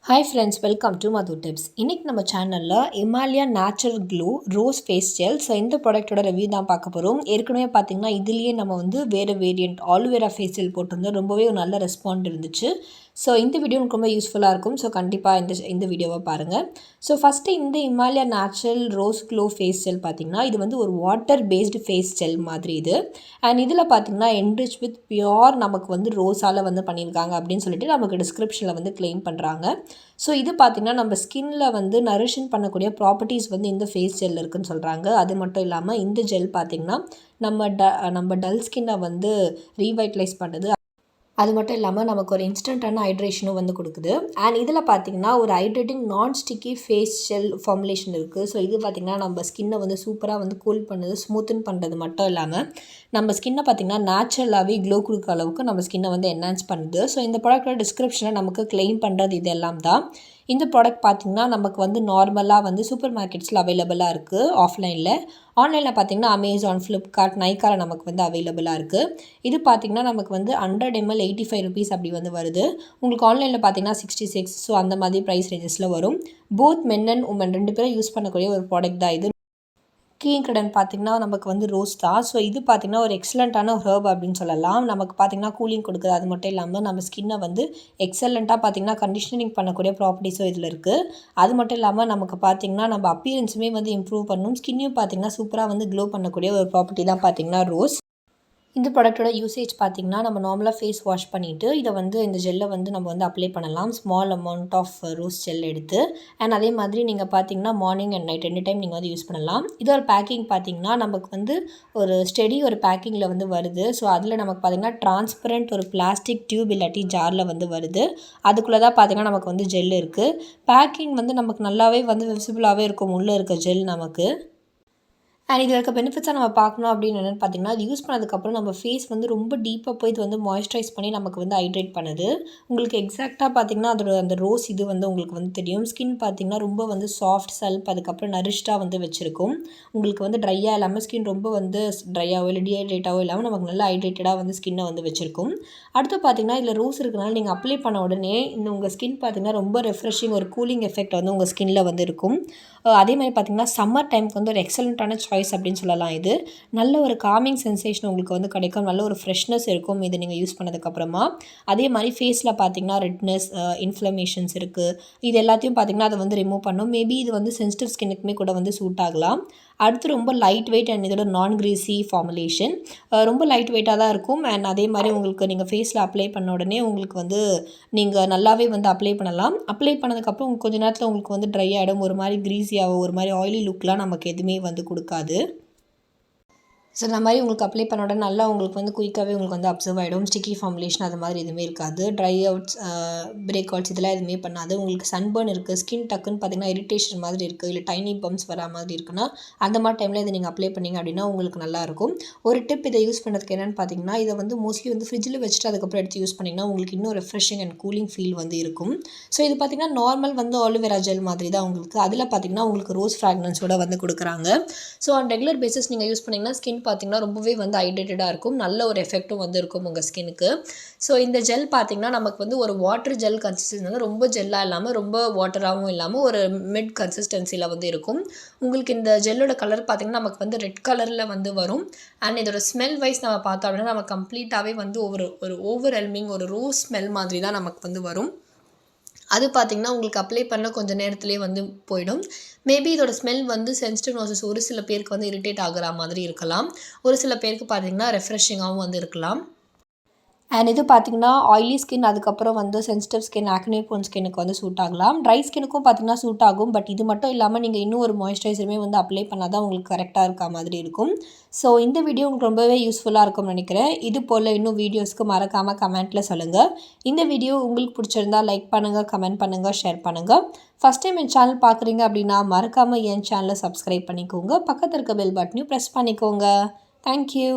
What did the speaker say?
Hi friends, welcome to Madhu tips. இன்றைக்கி நம்ம சேனலில் Himalaya natural glow rose face gel. So இந்த ப்ராடக்ட்டோட ரிவ்யூ தான் பார்க்க போகிறோம். ஏற்கனவே பார்த்திங்கன்னா இதுலேயே நம்ம வேறு வேரியண்ட் ஆலோவேரா ஃபேஸ் ஜெல் போட்டிருந்தோம். ரொம்பவே ஒரு நல்ல ரெஸ்பாண்ட் இருந்துச்சு. ஸோ இந்த வீடியோ எனக்கு ரொம்ப யூஸ்ஃபுல்லாக இருக்கும். ஸோ கண்டிப்பாக இந்த வீடியோவை பாருங்கள். ஸோ ஃபஸ்ட்டு இந்த Himalaya natural rose glow face gel பார்த்திங்கன்னா இது ஒரு வாட்டர் பேஸ்டு ஃபேஸ் ஜெல் மாதிரி இது. அண்ட் இதில் பார்த்திங்கன்னா என்ரிச் வித் பியோர் நமக்கு ரோஸால் பண்ணியிருக்காங்க அப்படின்னு சொல்லிட்டு நமக்கு டிஸ்கிரிப்ஷனில் கிளைம் பண்ணுறாங்க. ஸோ இது பார்த்திங்கன்னா நம்ம ஸ்கின்னில் நரிஷன் பண்ணக்கூடிய ப்ராப்பர்ட்டிஸ் இந்த ஃபேஸ் ஜெல் இருக்குதுன்னு சொல்கிறாங்க. அது மட்டும் இல்லாமல் இந்த ஜெல் பார்த்திங்கன்னா நம்ம டல் ஸ்கின்னை ரீவைட்டலைஸ் பண்ணுது. அது மட்டும் இல்லாமல் நமக்கு ஒரு இன்ஸ்டண்ட்டான ஹைட்ரேஷனும் கொடுக்குது. அண்ட் இதில் பார்த்திங்கன்னா ஒரு hydrating non sticky face gel formulation இருக்குது. ஸோ இது பார்த்திங்கன்னா நம்ம ஸ்கின்னை சூப்பராக கூல் பண்ணுது, ஸ்மூத்தன் பண்ணுறது மட்டும் இல்லாமல் நம்ம ஸ்கின்னை பார்த்திங்கன்னா நேச்சுரலாகவே க்ளோ கொடுக்குற அளவுக்கு நம்ம ஸ்கின்னை என்ஹான்ஸ் பண்ணுது. ஸோ இந்த ப்ராடக்டோட டிஸ்கிரிப்ஷனில் நமக்கு கிளைம் பண்ணுறது இதெல்லாம் தான். இந்த ப்ராடக்ட் பார்த்திங்கன்னா நமக்கு நார்மலாக சூப்பர் மார்க்கெட்ஸில் அவைலபிளாக இருக்குது ஆஃப்லைனில். ஆன்லைனில் பார்த்திங்கன்னா அமேசான், ஃப்ளிப்கார்ட், நைக்காவில் நமக்கு அவைலபிளாக இருக்குது. இது பார்த்திங்கன்னா நமக்கு 100 ml 85 rupees அப்படி வருது. உங்களுக்கு ஆன்லைனில் பார்த்திங்கன்னா 66. ஸோ அந்த மாதிரி ப்ரைஸ் ரேஞ்சஸில் வரும். போத் மென் அண்ட் உமன் 2 பேரும் யூஸ் பண்ணக்கூடிய ஒரு ப்ராடக்ட் தான் இது. கீ இன்க்ரிடியன்ட் பார்த்திங்கன்னா நமக்கு ரோஸ் தான். ஸோ இது பார்த்திங்கன்னா ஒரு எக்ஸலண்ட்டான ஹெர்ப் அப்படின்னு சொல்லலாம். நமக்கு பார்த்திங்கன்னா கூலிங் கொடுக்குது. அது மட்டும் இல்லாமல் நம்ம ஸ்கின்னை எக்ஸலண்ட்டாக பார்த்திங்கன்னா கண்டிஷனிங் பண்ணக்கூடிய ப்ராப்பர்ட்டிஸும் இதில் இருக்குது. அது மட்டும் இல்லாமல் நமக்கு பார்த்திங்கன்னா நம்ம அப்பியரன்ஸுமே இம்ப்ரூவ் பண்ணணும். ஸ்கின்னையும் பார்த்திங்கன்னா சூப்பராக க்ளோ பண்ணக்கூடிய ஒரு ப்ராப்பர்ட்டி தான் பார்த்திங்கன்னா ரோஸ். இந்த ப்ராடக்ட்டோட யூசேஜ் பார்த்திங்கன்னா நம்ம நார்மலாக ஃபேஸ் வாஷ் பண்ணிவிட்டு இதை இந்த ஜெல்லை நம்ம அப்ளை பண்ணலாம். Small amount of rose gel எடுத்து. அண்ட் அதே மாதிரி நீங்கள் பார்த்திங்கன்னா மார்னிங் அண்ட் நைட் 2 டைம் நீங்கள் யூஸ் பண்ணலாம். இதோட பேக்கிங் பார்த்திங்கன்னா நமக்கு ஒரு ஸ்டெடி ஒரு பேக்கிங்கில் வருது. ஸோ அதில் நமக்கு பார்த்திங்கன்னா டிரான்ஸ்பரண்ட் ஒரு பிளாஸ்டிக் டியூப் இல்லாட்டி ஜாரில் வருது. அதுக்குள்ளே தான் பார்த்திங்கன்னா நமக்கு ஜெல் இருக்குது. பேக்கிங் நமக்கு நல்லாவே விசிபிளாகவே இருக்கும் உள்ளே இருக்க ஜெல் நமக்கு. அண்ட் இதில் இருக்க பெனிஃபிட்ஸாக நம்ம பார்க்கணும் அப்படின்னு என்னென்னு பார்த்திங்கன்னா அது யூஸ் பண்ணதுக்கப்புறம் நம்ம ஃபேஸ் ரொம்ப டீப்பாக போய் இது மாய்ஸ்சரைஸ் பண்ணி நமக்கு ஹைட்ரேட் பண்ணுது. உங்களுக்கு எக்ஸாக்டாக பார்த்திங்கன்னா அதோட அந்த ரோஸ் இது உங்களுக்கு தெரியும். ஸ்கின் பார்த்திங்கன்னா ரொம்ப சாஃப்ட் செல்ப், அதுக்கப்புறம் நரிஷ்டாக வச்சுருக்கும். உங்களுக்கு ட்ரையாக இல்லாமல் ஸ்கின் ரொம்ப ட்ரையாகவோ இல்லை டீஹைட்ரேட்டாகவோ இல்லாமல் நமக்கு நல்லா ஹைட்ரேட்டடாக ஸ்கின்னை வச்சுருக்கும். அடுத்து பார்த்திங்கன்னா இதில் ரோஸ் இருக்கனால நீங்கள் அப்ளை பண்ண உடனே உங்கள் ஸ்கின் பார்த்திங்கன்னா ரொம்ப ரெஃப்ரெஷிங் ஒரு கூலிங் எஃபெக்ட் உங்கள் ஸ்கின்னில் இருக்கும். அதே மாதிரி பார்த்திங்கன்னா சம்மர் டைமுக்கு ஒரு எக்ஸலண்ட்டான சாய்ஸ் அப்படின்னு சொல்லலாம். இது நல்ல ஒரு காமிங் சென்சேஷன் உங்களுக்கு கிடைக்கும். நல்ல ஒரு ஃப்ரெஷ்னஸ் இருக்கும் இது நீங்கள் யூஸ் பண்ணதுக்கப்புறமா. அதே மாதிரி ஃபேஸில் பார்த்திங்கன்னா ரெட்னஸ், இன்ஃப்ளமேஷன்ஸ் இருக்குது. இது எல்லாத்தையும் பார்த்திங்கன்னா அதை ரிமூவ் பண்ணும். மேபி இது சென்சிட்டிவ் ஸ்கின்னுக்குமே கூட சூட் ஆகலாம். அடுத்து ரொம்ப லைட் வெயிட் அண்ட் இதோட நான் கிரீஸி ஃபார்முலேஷன். ரொம்ப லைட் வெயிட்டாக தான் இருக்கும். அண்ட் அதே மாதிரி உங்களுக்கு நீங்கள் ஃபேஸில் அப்ளை பண்ண உடனே உங்களுக்கு நீங்கள் நல்லாவே அப்ளை பண்ணலாம். அப்ளை பண்ணதுக்கப்புறம் கொஞ்சம் நேரத்தில் உங்களுக்கு ட்ரை ஆகிடும். ஒரு மாதிரி கிரீஸியாகவோ ஒரு மாதிரி ஆயிலி லுக்லாம் நமக்கு எதுவுமே கொடுக்காது. ஸோ இந்த மாதிரி உங்களுக்கு அப்ளை பண்ண உடனே நல்லா உங்களுக்கு குயிக்காகவே உங்களுக்கு அப்சர்வ் ஆகிடும். ஸ்டிக்கி ஃபார்முலேஷன் அது மாதிரி எதுவுமே இருக்காது. ட்ரை அவுட்ஸ், பிரேக் அவுட்ஸ் இதெல்லாம் எதுவுமே பண்ணாது. உங்களுக்கு சன்பர்ன் இருக்குது, ஸ்கின் டக்குன்னு பார்த்திங்கன்னா இரிட்டேஷன் மாதிரி இருக்குது, இல்லை டைனி பம்ப்ஸ் வரா மாதிரி இருக்குன்னா அந்த மாதிரி டைமில் இதை நீங்கள் அப்ளை பண்ணிங்க அப்படின்னா உங்களுக்கு நல்லாயிருக்கும். ஒரு டிப் இதை யூஸ் பண்ணுறதுக்கு என்னென்னு பார்த்தீங்கன்னா இதை மோஸ்ட்லி ஃப்ரிட்ஜில் வச்சுட்டு அதுக்கப்புறம் எடுத்து யூஸ் பண்ணிங்கன்னா உங்களுக்கு இன்னும் ரெஃப்ரெஷிங் அண்ட் கூலிங் ஃபீல் இருக்கும். ஸோ இது பார்த்திங்கன்னா நார்மல் ஆலோவேரா ஜெல் மாதிரி தான் உங்களுக்கு. அதில் பார்த்திங்கன்னா உங்களுக்கு ரோஸ் ஃப்ராக்ரன்ஸோட கொடுக்குறாங்க. ஸோ ஆன் ரெகுலர் பேசிஸ் நீங்கள் யூஸ் பண்ணிங்கன்னா ஸ்கின் பார்த்திங்கன்னா ரொம்பவே ஹைட்ரேட்டடாக இருக்கும். நல்ல ஒரு எஃபெக்ட்டும் இருக்கும் உங்கள் ஸ்கின்னுக்கு. ஸோ இந்த ஜெல் பார்த்திங்கன்னா நமக்கு ஒரு வாட்டர் ஜெல் கன்சிஸ்டன்சி, ரொம்ப ஜெல்லாக இல்லாமல் ரொம்ப வாட்டராகவும் இல்லாமல் ஒரு மிட் கன்சிஸ்டன்சியில் இருக்கும். உங்களுக்கு இந்த ஜெல்லோட கலர் பார்த்திங்கன்னா நமக்கு ரெட் கலரில் வரும். அண்ட் இதோட ஸ்மெல் வைஸ் நம்ம பார்த்தோம் அப்படின்னா நம்ம கம்ப்ளீட்டாகவே ஒரு ஓவர்வெல்மிங் ஒரு ரோஸ் ஸ்மெல் மாதிரி தான் நமக்கு வரும். அது பார்த்திங்கன்னா உங்களுக்கு அப்ளை பண்ண கொஞ்சம் நேரத்துலேயே போயிடும். மேபி இதோட ஸ்மெல் சென்சிட்டிவ் நோசஸ் ஒரு சில பேருக்கு இரிட்டேட் ஆகிற மாதிரி இருக்கலாம். ஒரு சில பேருக்கு பார்த்திங்கன்னா ரெஃப்ரெஷிங்காகவும் இருக்கலாம். அண்ட் இது பார்த்திங்கன்னா ஆயிலி ஸ்கின், அதுக்கப்புறம் சென்சிட்டிவ் ஸ்கின், ஆக்னே ப்ரோன் ஸ்கின்னுக்கு சூட் ஆகலாம். ட்ரை ஸ்கின்னுக்கும் பார்த்திங்கன்னா சூட் ஆகும். பட் இது மட்டும் இல்லாமல் நீங்கள் இன்னும் ஒரு மாய்ஸ்சரைசருமே அப்ளை பண்ணால் தான் உங்களுக்கு கரெக்டாக இருக்க மாதிரி இருக்கும். ஸோ இந்த வீடியோ உங்களுக்கு ரொம்பவே யூஸ்ஃபுல்லாக இருக்கும்னு நினைக்கிறேன். இது போல் இன்னும் வீடியோஸ்க்கு மறக்காமல் கமெண்ட்டில் சொல்லுங்கள். இந்த வீடியோ உங்களுக்கு பிடிச்சிருந்தா லைக் பண்ணுங்கள், கமெண்ட் பண்ணுங்கள், ஷேர் பண்ணுங்கள். ஃபஸ்ட் டைம் என் சேனல் பார்க்குறீங்க அப்படின்னா மறக்காமல் என் சேனலை சப்ஸ்கிரைப் பண்ணிக்கோங்க. பக்கத்தில் இருக்க பெல் பட்டனையும் ப்ரெஸ் பண்ணிக்கோங்க. தேங்க்யூ.